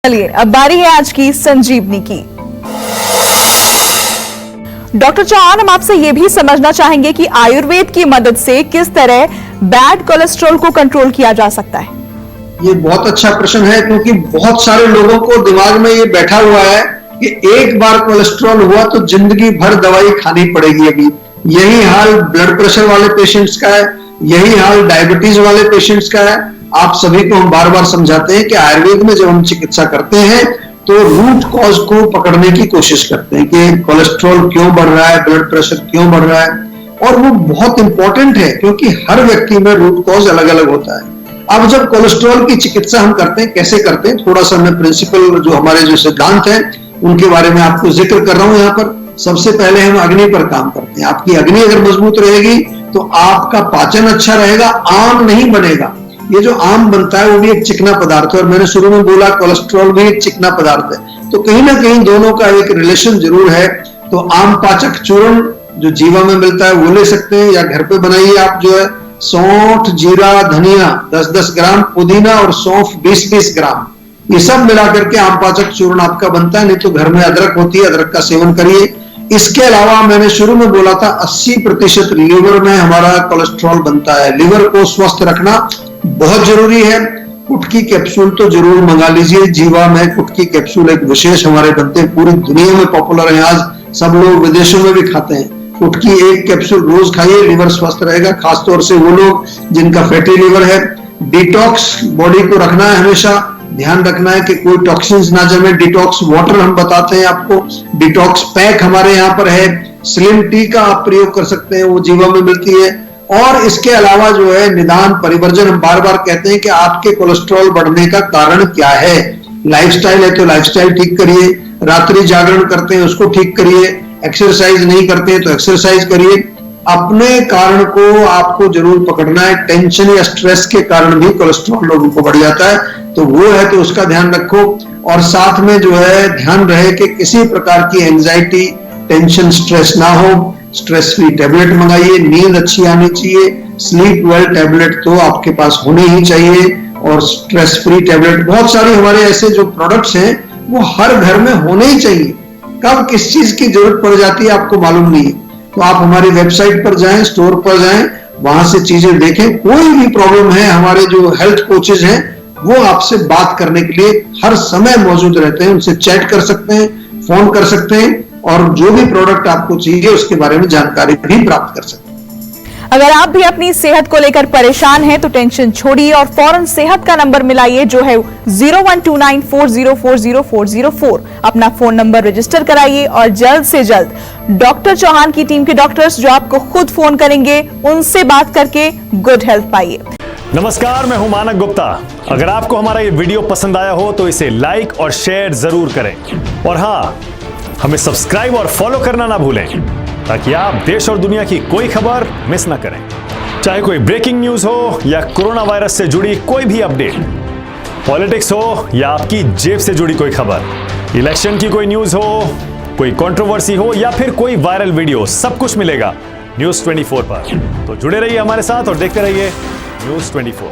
चलिए अब बारी है आज की संजीवनी की। डॉक्टर चौहान, हम आपसे ये भी समझना चाहेंगे कि आयुर्वेद की मदद से किस तरह बैड कोलेस्ट्रॉल को कंट्रोल किया जा सकता है। ये बहुत अच्छा प्रश्न है, क्योंकि बहुत सारे लोगों को दिमाग में ये बैठा हुआ है कि एक बार कोलेस्ट्रॉल हुआ तो जिंदगी भर दवाई खानी पड़ेगी। अभी यही हाल ब्लड प्रेशर वाले पेशेंट्स का है, यही हाल डायबिटीज वाले पेशेंट्स का है। आप सभी को हम बार बार समझाते हैं कि आयुर्वेद में जब हम चिकित्सा करते हैं तो रूट कॉज को पकड़ने की कोशिश करते हैं कि कोलेस्ट्रॉल क्यों बढ़ रहा है, ब्लड प्रेशर क्यों बढ़ रहा है, और वो बहुत इंपॉर्टेंट है क्योंकि हर व्यक्ति में रूट कॉज अलग अलग होता है। अब जब कोलेस्ट्रॉल की चिकित्सा हम करते हैं, कैसे करते हैं, थोड़ा सा मैं प्रिंसिपल जो हमारे जो सिद्धांत हैं उनके बारे में आपको जिक्र कर रहा हूं। यहाँ पर सबसे पहले हम अग्नि पर काम करते हैं। आपकी अग्नि अगर मजबूत रहेगी तो आपका पाचन अच्छा रहेगा, आम नहीं बनेगा। ये जो आम बनता है वो भी एक चिकना पदार्थ है, और मैंने शुरू में बोला कोलेस्ट्रॉल भी एक चिकना पदार्थ है, तो कहीं ना कहीं दोनों का एक रिलेशन जरूर है। तो आम पाचक चूर्ण जो जीवा में मिलता है वो ले सकते हैं, या घर पे बनाइए आप। जो है सौंठ, जीरा, धनिया 10-10 ग्राम, पुदीना और सौंफ 20-20 ग्राम, ये सब मिलाकर के आम पाचक चूर्ण आपका बनता है। नहीं तो घर में अदरक होती है, अदरक का सेवन करिए। इसके अलावा मैंने शुरू में बोला था 80% लीवर में हमारा कोलेस्ट्रॉल बनता है। लीवर को स्वस्थ रखना बहुत जरूरी है। कुटकी कैप्सूल तो जरूर मंगा लीजिए। जीवा में कुटकी कैप्सूल एक विशेष हमारे बनते हैं, पूरी दुनिया में पॉपुलर है, आज सब लोग विदेशों में भी खाते हैं। कुटकी एक कैप्सूल रोज खाइए, लीवर स्वस्थ रहेगा। खासतौर से वो लोग जिनका फैटी लीवर है। डिटॉक्स बॉडी को रखना है, हमेशा ध्यान रखना है कि कोई टॉक्सिन्स ना जमे। डिटॉक्स वाटर हम बताते हैं आपको, डिटॉक्स पैक हमारे यहाँ पर है। स्लिम टी का आप प्रयोग कर सकते हैं, वो जीवा में मिलती है। और इसके अलावा जो है निदान परिवर्जन, हम बार बार कहते हैं कि आपके कोलेस्ट्रॉल बढ़ने का कारण क्या है। लाइफस्टाइल है तो लाइफस्टाइल ठीक करिए, रात्रि जागरण करते हैं उसको ठीक करिए, एक्सरसाइज नहीं करते हैं तो एक्सरसाइज करिए। अपने कारण को आपको जरूर पकड़ना है। टेंशन या स्ट्रेस के कारण भी कोलेस्ट्रॉल लोगों को बढ़ जाता है, तो वो है तो उसका ध्यान रखो। और साथ में जो है ध्यान रहे कि किसी प्रकार की एंजाइटी, टेंशन, स्ट्रेस ना हो। स्ट्रेस फ्री टैबलेट मंगाइए, नींद अच्छी आनी चाहिए। स्लीप वेल टैबलेट तो आपके पास होनी ही चाहिए, और स्ट्रेस फ्री टैबलेट बहुत सारी हमारे ऐसे जो प्रोडक्ट्स हैं वो हर घर में होने ही चाहिए। कब किस चीज की जरूरत पड़ जाती है आपको मालूम नहीं है, तो आप हमारी वेबसाइट पर जाएं, स्टोर पर जाएं, वहां से चीजें देखें। कोई भी प्रॉब्लम है, हमारे जो हेल्थ कोचेज हैं वो आपसे बात करने के लिए हर समय मौजूद रहते हैं। उनसे चैट कर सकते हैं, फोन कर सकते हैं, और जो भी प्रोडक्ट आपको चाहिए उसके बारे में जानकारी भी प्राप्त कर सकते हैं। अगर आप भी अपनी सेहत को लेकर परेशान हैं तो टेंशन छोड़िए और फौरन सेहत का नंबर मिलाइए, जो है 0129404004। अपना फोन नंबर रजिस्टर कराइए और जल्द से जल्द डॉक्टर चौहान की टीम के डॉक्टर्स जो आपको खुद फोन करेंगे, उनसे बात करके गुड हेल्थ पाइए। नमस्कार, मैं हूं मानक गुप्ता। अगर आपको हमारा ये वीडियो पसंद आया हो तो इसे लाइक और शेयर जरूर करें, और हाँ, हमें सब्सक्राइब और फॉलो करना ना भूलें ताकि आप देश और दुनिया की कोई खबर मिस ना करें। चाहे कोई ब्रेकिंग न्यूज हो या कोरोना वायरस से जुड़ी कोई भी अपडेट, पॉलिटिक्स हो या आपकी जेब से जुड़ी कोई खबर, इलेक्शन की कोई न्यूज हो, कोई कंट्रोवर्सी हो या फिर कोई वायरल वीडियो, सब कुछ मिलेगा News 24 पर। तो जुड़े रहिए हमारे साथ और देखते रहिए News 24।